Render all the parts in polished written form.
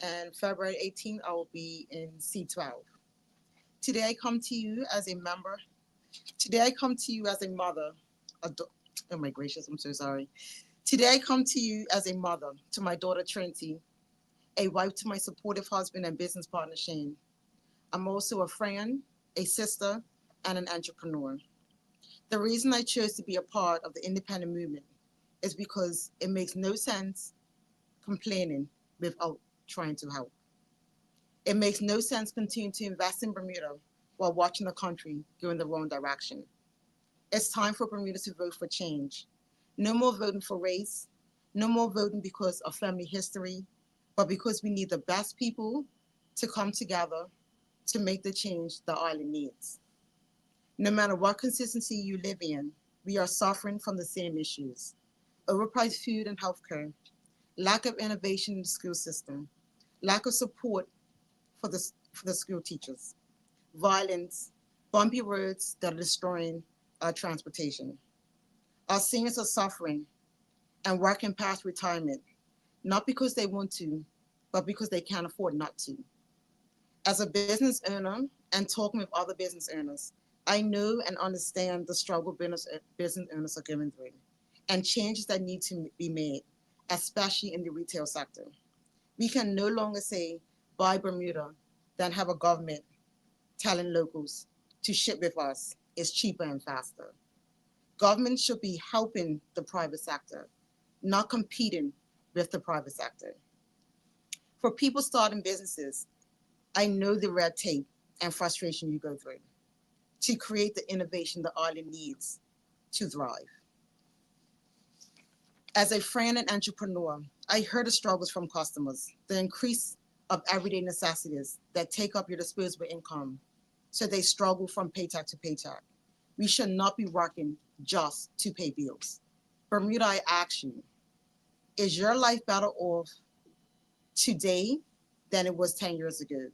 and February 18th, I will be in C12. Today I come to you as a member. Today I come to you as a mother. Oh my gracious, I'm so sorry. Today I come to you as a mother to my daughter Trinity, a wife to my supportive husband and business partner Shane. I'm also a friend, a sister, and an entrepreneur. The reason I chose to be a part of the independent movement is because it makes no sense complaining without trying to help. It makes no sense continuing to invest in Bermuda while watching the country go in the wrong direction. It's time for Bermuda to vote for change. No more voting for race, no more voting because of family history, but because we need the best people to come together to make the change the island needs. No matter what consistency you live in, we are suffering from the same issues: overpriced food and healthcare, lack of innovation in the school system, lack of support for the school teachers, violence, bumpy roads that are destroying our transportation. Our seniors are suffering and working past retirement, not because they want to, but because they can't afford not to. As a business owner and talking with other business owners, I know and understand the struggle business owners are going through and changes that need to be made, especially in the retail sector. We can no longer say buy Bermuda, then have a government telling locals to ship with us is cheaper and faster. Government should be helping the private sector, not competing with the private sector. For people starting businesses, I know the red tape and frustration you go through to create the innovation the island needs to thrive. As a friend and entrepreneur, I heard the struggles from customers, the increase of everyday necessities that take up your disposable income, so they struggle from paycheck to paycheck. We should not be working just to pay bills. Bermuda, I ask you, is your life better off today than it was 10 years ago?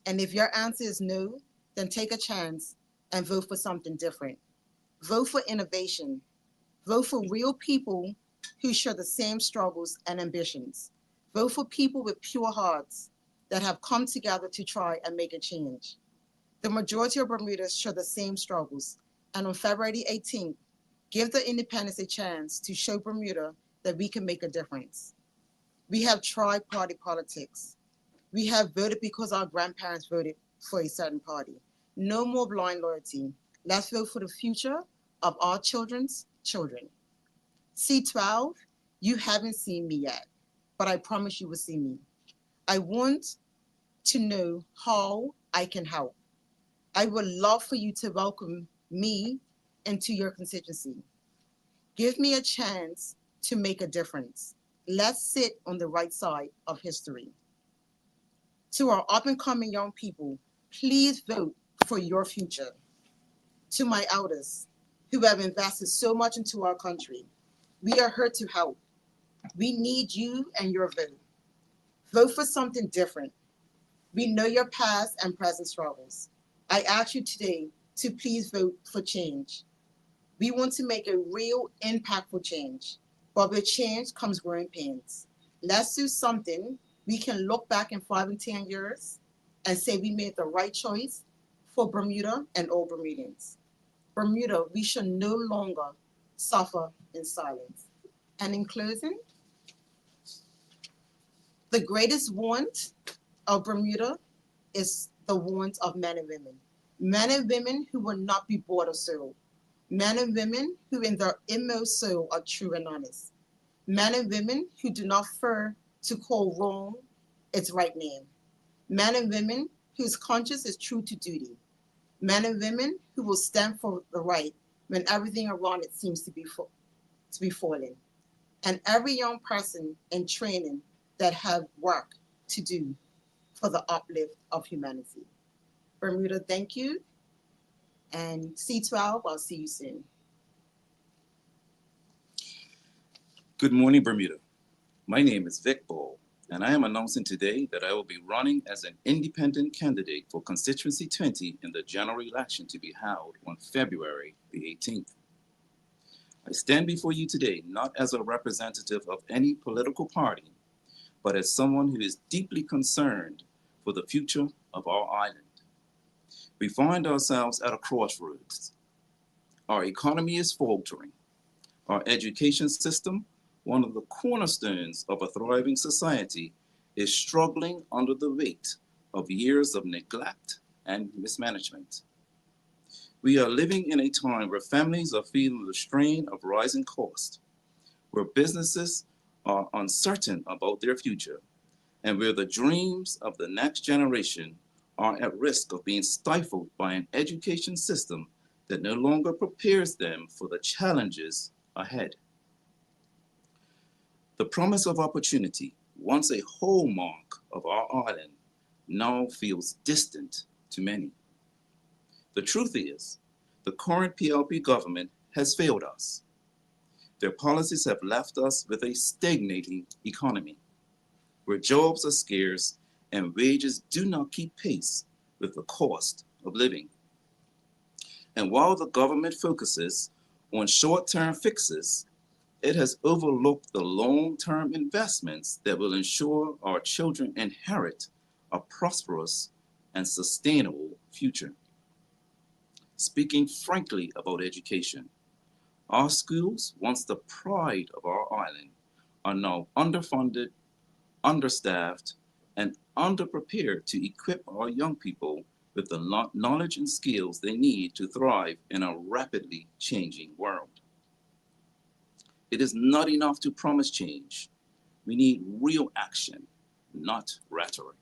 And if your answer is no, then take a chance and vote for something different. Vote for innovation. Vote for real people who share the same struggles and ambitions. Vote for people with pure hearts that have come together to try and make a change. The majority of Bermudans share the same struggles, and on February 18th, give the independents a chance to show Bermuda that we can make a difference. We have tried party politics. We have voted because our grandparents voted for a certain party. No more blind loyalty. Let's vote for the future of our children's children. C12, you haven't seen me yet, but I promise you will see me. I want to know how I can help. I would love for you to welcome me into your constituency. Give me a chance to make a difference. Let's sit on the right side of history. To our up and coming young people, please vote for your future. To my elders who have invested so much into our country, we are here to help. We need you and your vote. Vote for something different. We know your past and present struggles. I ask you today to please vote for change. We want to make a real, impactful change. But with change comes growing pains. Let's do something we can look back in 5 and 10 years and say we made the right choice for Bermuda and all Bermudians. Bermuda, we should no longer suffer in silence. And in closing, the greatest want of Bermuda is the want of men and women. Men and women who will not be bought or sold. Men and women who in their inmost soul are true and honest. Men and women who do not fear to call wrong its right name. Men and women whose conscience is true to duty. Men and women who will stand for the right when everything around it seems to be falling. And every young person in training that have work to do for the uplift of humanity. Bermuda, thank you. And C12, I'll see you soon. Good morning, Bermuda. My name is Vic Ball, and I am announcing today that I will be running as an independent candidate for Constituency 20 in the general election to be held on February the 18th. I stand before you today not as a representative of any political party, but as someone who is deeply concerned for the future of our island. We find ourselves at a crossroads. Our economy is faltering. Our education system, one of the cornerstones of a thriving society, is struggling under the weight of years of neglect and mismanagement. We are living in a time where families are feeling the strain of rising costs, where businesses are uncertain about their future, and where the dreams of the next generation are at risk of being stifled by an education system that no longer prepares them for the challenges ahead. The promise of opportunity, once a hallmark of our island, now feels distant to many. The truth is, the current PLP government has failed us. Their policies have left us with a stagnating economy, where jobs are scarce and wages do not keep pace with the cost of living. And while the government focuses on short-term fixes, it has overlooked the long-term investments that will ensure our children inherit a prosperous and sustainable future. Speaking frankly about education, our schools, once the pride of our island, are now underfunded, understaffed, and underprepared to equip our young people with the knowledge and skills they need to thrive in a rapidly changing world. It is not enough to promise change. We need real action, not rhetoric.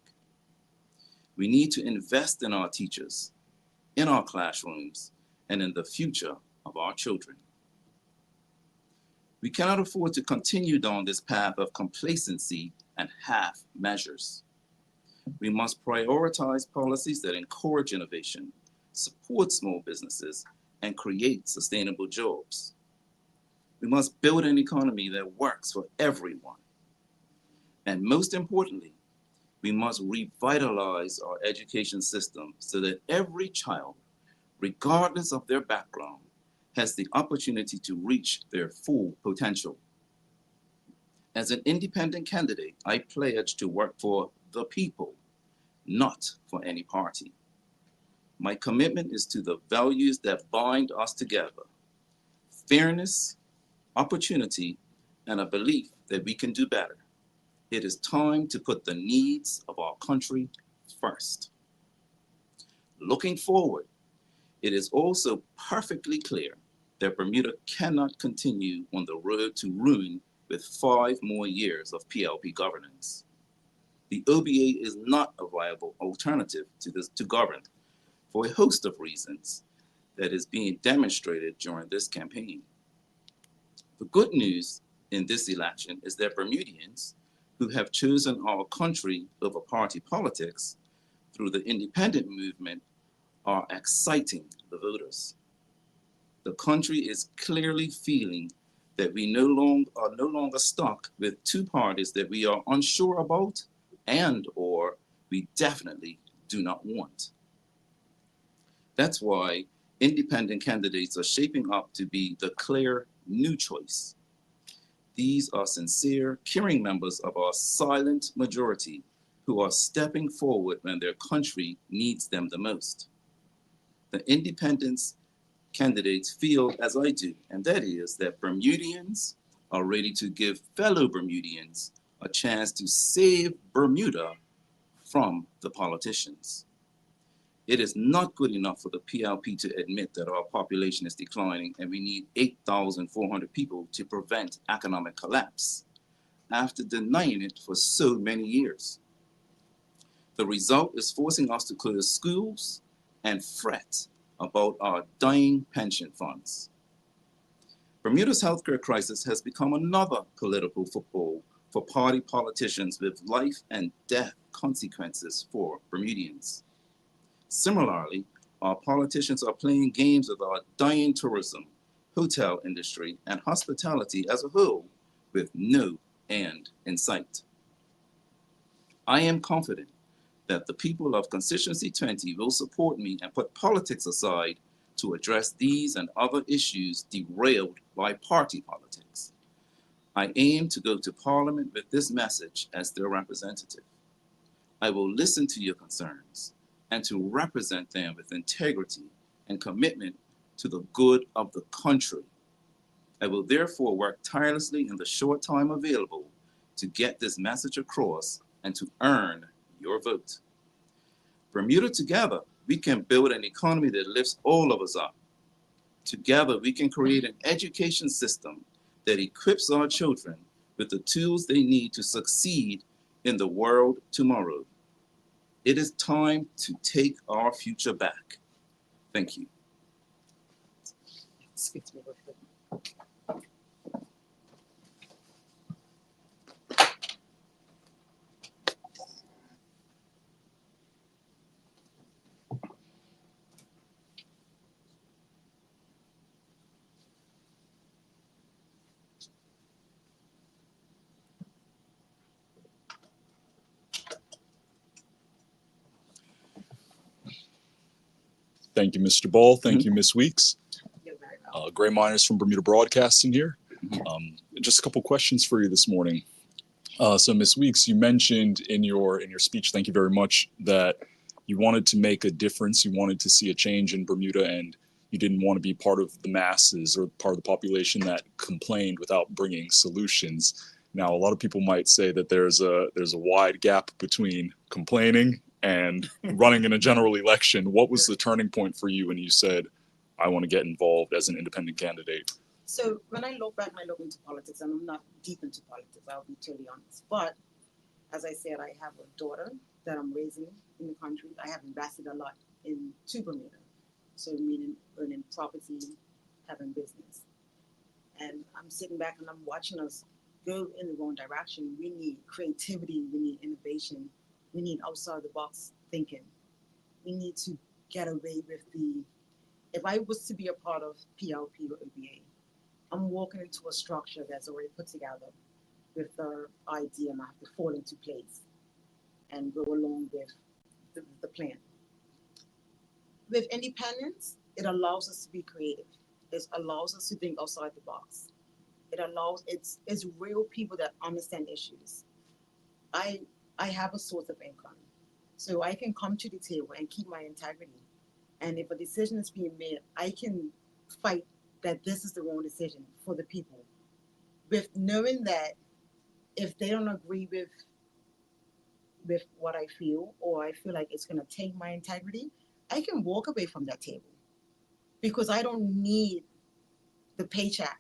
We need to invest in our teachers, in our classrooms, and in the future of our children. We cannot afford to continue down this path of complacency and half measures. We must prioritize policies that encourage innovation, support small businesses, and create sustainable jobs. We must build an economy that works for everyone. And most importantly, we must revitalize our education system so that every child, regardless of their background, has the opportunity to reach their full potential. As an independent candidate, I pledge to work for the people, not for any party. My commitment is to the values that bind us together: fairness, opportunity, and a belief that we can do better. It is time to put the needs of our country first. Looking forward, it is also perfectly clear that Bermuda cannot continue on the road to ruin with 5 more years of PLP governance. The OBA is not a viable alternative to govern for a host of reasons that is being demonstrated during this campaign. The good news in this election is that Bermudians who have chosen our country over party politics through the independent movement are exciting the voters. The country is clearly feeling that we are no longer stuck with 2 parties that we are unsure about and or we definitely do not want. That's why independent candidates are shaping up to be the clear new choice. These are sincere, caring members of our silent majority who are stepping forward when their country needs them the most. The independents candidates feel as I do, and that is that Bermudians are ready to give fellow Bermudians a chance to save Bermuda from the politicians. It is not good enough for the PLP to admit that our population is declining and we need 8,400 people to prevent economic collapse after denying it for so many years. The result is forcing us to close schools and fret about our dying pension funds. Bermuda's healthcare crisis has become another political football for party politicians with life and death consequences for Bermudians. Similarly, our politicians are playing games with our dying tourism, hotel industry, and hospitality as a whole with no end in sight. I am confident that the people of Constituency 20 will support me and put politics aside to address these and other issues derailed by party politics. I aim to go to Parliament with this message as their representative. I will listen to your concerns and to represent them with integrity and commitment to the good of the country. I will therefore work tirelessly in the short time available to get this message across and to earn your vote. Bermuda together, we can build an economy that lifts all of us up. Together, we can create an education system that equips our children with the tools they need to succeed in the world tomorrow. It is time to take our future back. Thank you. Thank you, Mr. Ball. Thank you, Ms. Weeks. Gray Miners from Bermuda Broadcasting here. Just a couple questions for you this morning. So, Ms. Weeks, you mentioned in your speech, thank you very much, that you wanted to make a difference. You wanted to see a change in Bermuda, and you didn't want to be part of the masses or part of the population that complained without bringing solutions. Now, a lot of people might say that there's a wide gap between complaining and running in a general election. What was the turning point for you when you said, I want to get involved as an independent candidate? So when I look back and I look into politics, and I'm not deep into politics, I'll be totally honest. But as I said, I have a daughter that I'm raising in the country. I have invested a lot into Bermuda. So meaning earning property, having business. And I'm sitting back and I'm watching us go in the wrong direction. We need creativity, we need innovation, we need outside the box thinking. We need to get away with if I was to be a part of PLP or OBA, I'm walking into a structure that's already put together with the idea, and I have to fall into place and go along with the plan. With independence, it allows us to be creative. It allows us to think outside the box. It's real people that understand issues. I have a source of income, so I can come to the table and keep my integrity. And if a decision is being made, I can fight that this is the wrong decision for the people, with knowing that if they don't agree with what I feel, or I feel like it's going to take my integrity, I can walk away from that table because I don't need the paycheck.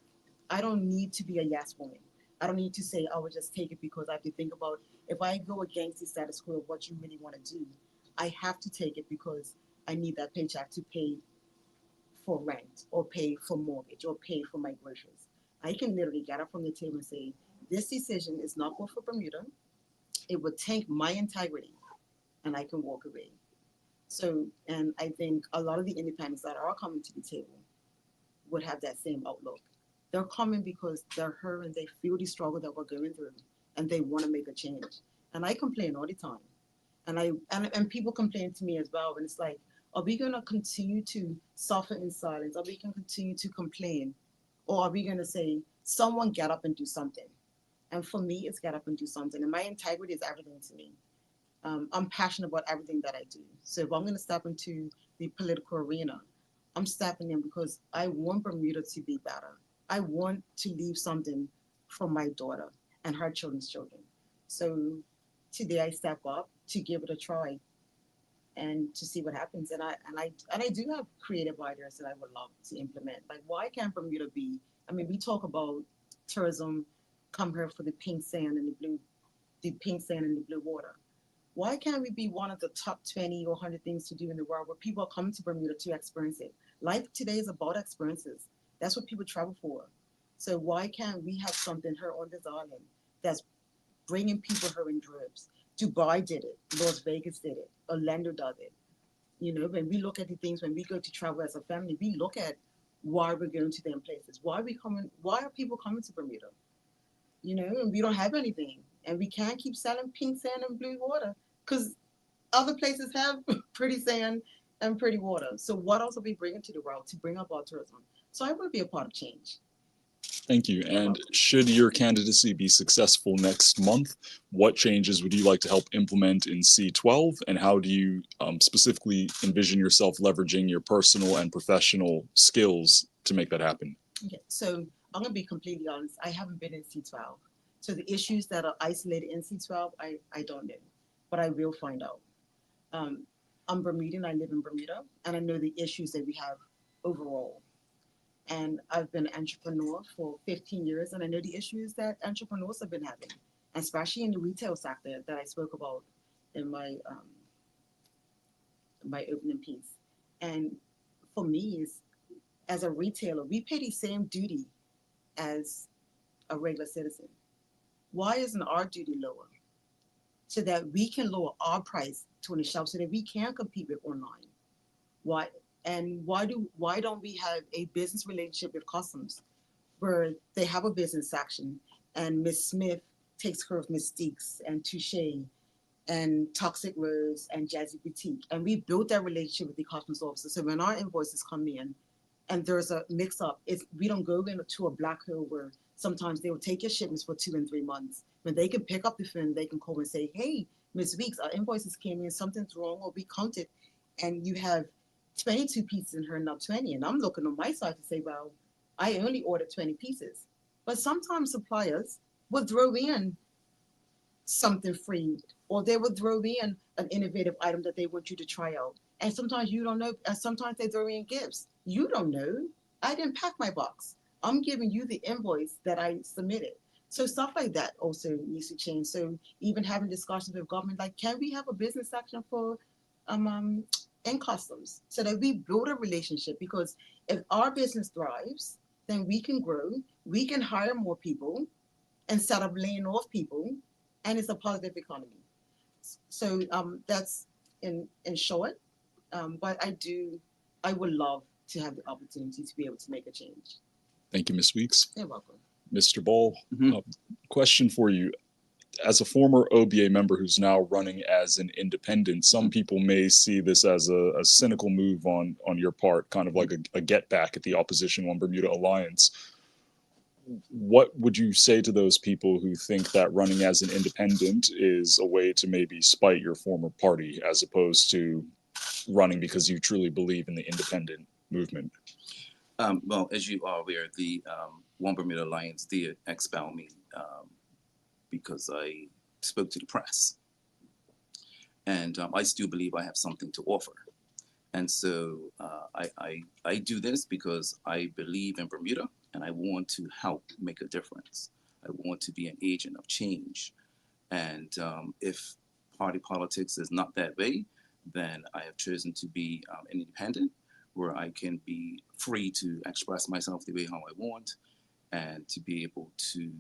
I don't need to be a yes woman. I don't need to say, I will just take it because I have to think about if I go against the status quo of what you really want to do, I have to take it because I need that paycheck to pay for rent or pay for mortgage or pay for my groceries. I can literally get up from the table and say, this decision is not good for Bermuda. It would tank my integrity, and I can walk away. So, and I think a lot of the independents that are coming to the table would have that same outlook. They're coming because they're hurt and they feel the struggle that we're going through, and they want to make a change. And I complain all the time, and people complain to me as well. And it's like, are we going to continue to suffer in silence? Are we going to continue to complain, or are we going to say, someone get up and do something? And for me, it's get up and do something. And my integrity is everything to me. I'm passionate about everything that I do. So if I'm going to step into the political arena, I'm stepping in because I want Bermuda to be better. I want to leave something for my daughter and her children's children. So today I step up to give it a try and to see what happens. And I do have creative ideas that I would love to implement. Like, why can't Bermuda be? I mean, we talk about tourism, come here for the pink sand and the pink sand and the blue water. Why can't we be one of the top 20 or 100 things to do in the world where people are coming to Bermuda to experience it? Life today is about experiences. That's what people travel for. So why can't we have something here on this island that's bringing people here in droves? Dubai did it. Las Vegas did it. Orlando does it. You know, when we look at the things, when we go to travel as a family, we look at why we're going to them places. Why are people coming to Bermuda? You know, and we don't have anything. And we can't keep selling pink sand and blue water because other places have pretty sand and pretty water. So what else are we bringing to the world to bring up our tourism? So I want to be a part of change. Thank you. And should your candidacy be successful next month, what changes would you like to help implement in C12? And how do you specifically envision yourself leveraging your personal and professional skills to make that happen? Okay, so I'm gonna be completely honest. I haven't been in C12. So the issues that are isolated in C12, I don't know, but I will find out. I'm Bermudan, I live in Bermuda, and I know the issues that we have overall. And I've been an entrepreneur for 15 years, and I know the issues that entrepreneurs have been having, especially in the retail sector that I spoke about in my opening piece. And for me, is as a retailer, we pay the same duty as a regular citizen. Why isn't our duty lower? So that we can lower our price to the shelf so that we can compete with online. Why why don't we have a business relationship with customs where they have a business section and Miss Smith takes care of Mystiques and Touche and Toxic Rose and Jazzy Boutique. And we built that relationship with the customs officer. So when our invoices come in and there's a mix up, we don't go into a black hole where sometimes they will take your shipments for 2 and 3 months. When they can pick up the phone, they can call and say, hey, Ms. Weeks, our invoices came in, something's wrong, or we counted, and you have 22 pieces in here, not 20. And I'm looking on my side to say, well, I only ordered 20 pieces. But sometimes suppliers will throw in something free, or they will throw in an innovative item that they want you to try out. And sometimes you don't know, and sometimes they throw in gifts. You don't know. I didn't pack my box. I'm giving you the invoice that I submitted. So stuff like that also needs to change. So even having discussions with government, like, can we have a business section for in customs so that we build a relationship? Because if our business thrives, then we can grow, we can hire more people instead of laying off people, and it's a positive economy. So that's in short. But I would love to have the opportunity to be able to make a change. Thank you, Ms. Weeks. You're welcome. Mr. Ball, question for you. As a former OBA member who's now running as an independent, some people may see this as a cynical move on your part, kind of like a get back at the opposition One Bermuda Alliance. What would you say to those people who think that running as an independent is a way to maybe spite your former party as opposed to running because you truly believe in the independent movement? Well, as you are aware, the One Bermuda Alliance did expel me because I spoke to the press. And I still believe I have something to offer. And so I do this because I believe in Bermuda and I want to help make a difference. I want to be an agent of change. And if party politics is not that way, then I have chosen to be an independent, where I can be free to express myself the way how I want and to be able to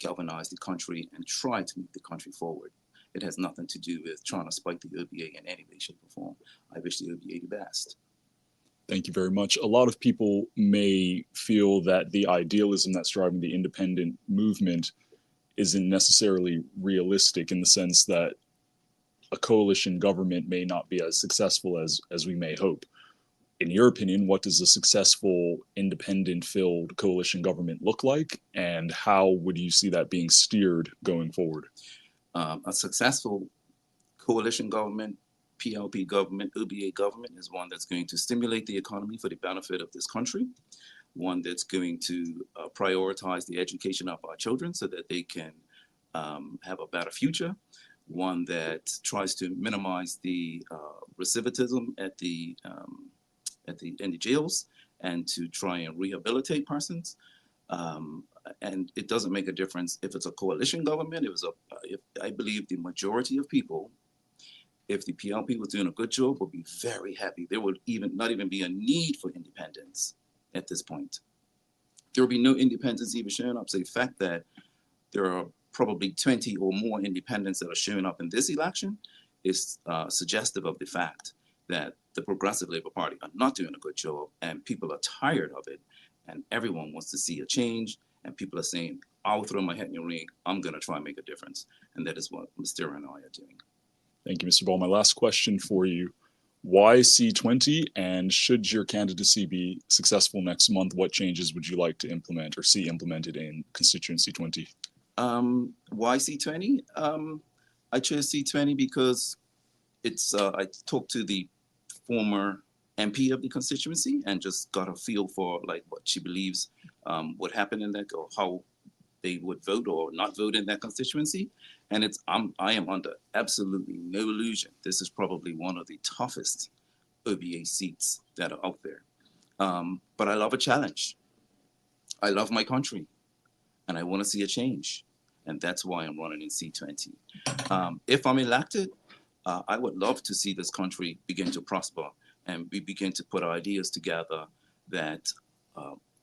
galvanize the country and try to move the country forward. It has nothing to do with trying to spike the OBA in any way, shape, or form. I wish the OBA the best. Thank you very much. A lot of people may feel that the idealism that's driving the independent movement isn't necessarily realistic, in the sense that a coalition government may not be as successful as we may hope. In your opinion, what does a successful independent-filled coalition government look like, and how would you see that being steered going forward? A successful coalition government, PLP government, OBA government is one that's going to stimulate the economy for the benefit of this country, one that's going to prioritize the education of our children so that they can have a better future, one that tries to minimize the recidivism in the jails and to try and rehabilitate persons. And it doesn't make a difference if it's a coalition government. If I believe the majority of people, if the PLP was doing a good job, would be very happy. There would not even be a need for independence at this point. There will be no independence even showing up. So the fact that there are probably 20 or more independents that are showing up in this election is suggestive of the fact that the Progressive Labour Party are not doing a good job, and people are tired of it, and everyone wants to see a change, and people are saying, I'll throw my hat in the ring, I'm going to try and make a difference. And that is what Mstira and I are doing. Thank you, Mr. Ball. My last question for you. Why C20? And should your candidacy be successful next month, what changes would you like to implement or see implemented in constituency 20? Why C20? I chose C20 because it's I talked to the former MP of the constituency and just got a feel for like what she believes would happen in that, or how they would vote or not vote in that constituency. And I am under absolutely no illusion. This is probably one of the toughest OBA seats that are out there. But I love a challenge. I love my country, and I want to see a change. And that's why I'm running in C20. If I'm elected, I would love to see this country begin to prosper, and we begin to put ideas together that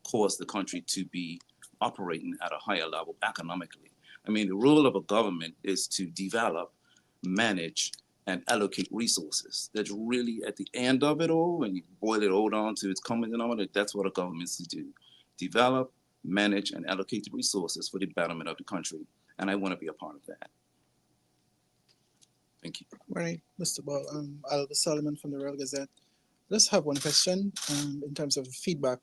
cause the country to be operating at a higher level economically. I mean, the role of a government is to develop, manage, and allocate resources. That's really at the end of it all, when you boil it all down to its common denominator, that's what a government is to do. Develop, manage, and allocate the resources for the betterment of the country. And I want to be a part of that. Thank you. All right, Mr. Ball. Albert Solomon from the Royal Gazette. Just have one question in terms of feedback.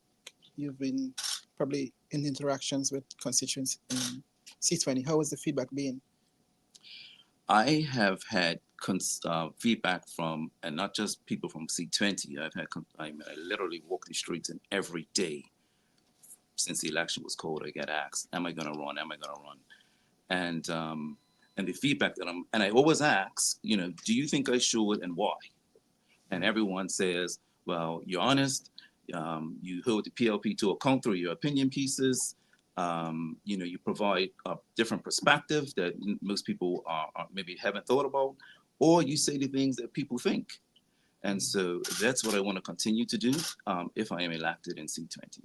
You've been probably in interactions with constituents in C20. How has the feedback been? I have had feedback from, and not just people from C20. I literally walk the streets, and every day since the election was called, I get asked, "Am I going to run? Am I going to run?" And the feedback that I always ask, do you think I should, and why? And everyone says, well, you're honest. You hold the PLP to account through your opinion pieces. You provide a different perspective that most people are maybe haven't thought about, or you say the things that people think. And so that's what I want to continue to do if I am elected in C20.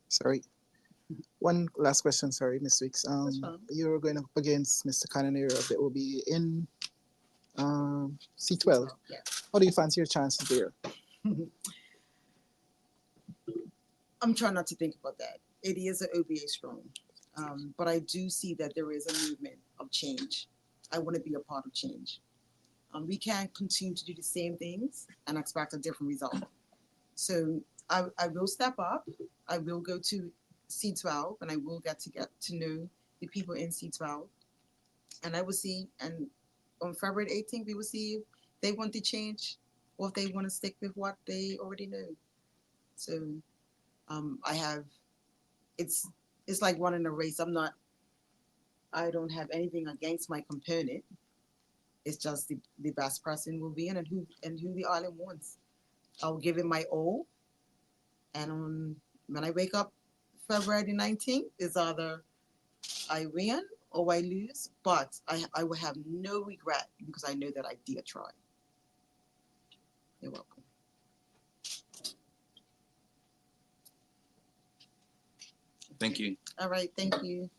Sorry. One last question, sorry, Ms. Weeks. You're going up against Mr. Cannoneer of the OBA in C12. Yeah. How do you fancy your chances there? I'm trying not to think about that. It is an OBA strong, but I do see that there is a movement of change. I want to be a part of change. We can't continue to do the same things and expect a different result. So I will step up. I will go to C12, and I will get to know the people in C12. And I will see, and on February 18th, we will see if they want to change or if they want to stick with what they already know. So it's like running a race. I don't have anything against my component. It's just the best person will be in, and who the island wants. I'll give it my all. And when I wake up February 19th, is either I win or I lose, but I will have no regret because I know that I did try. You're welcome. Thank you. All right, thank you.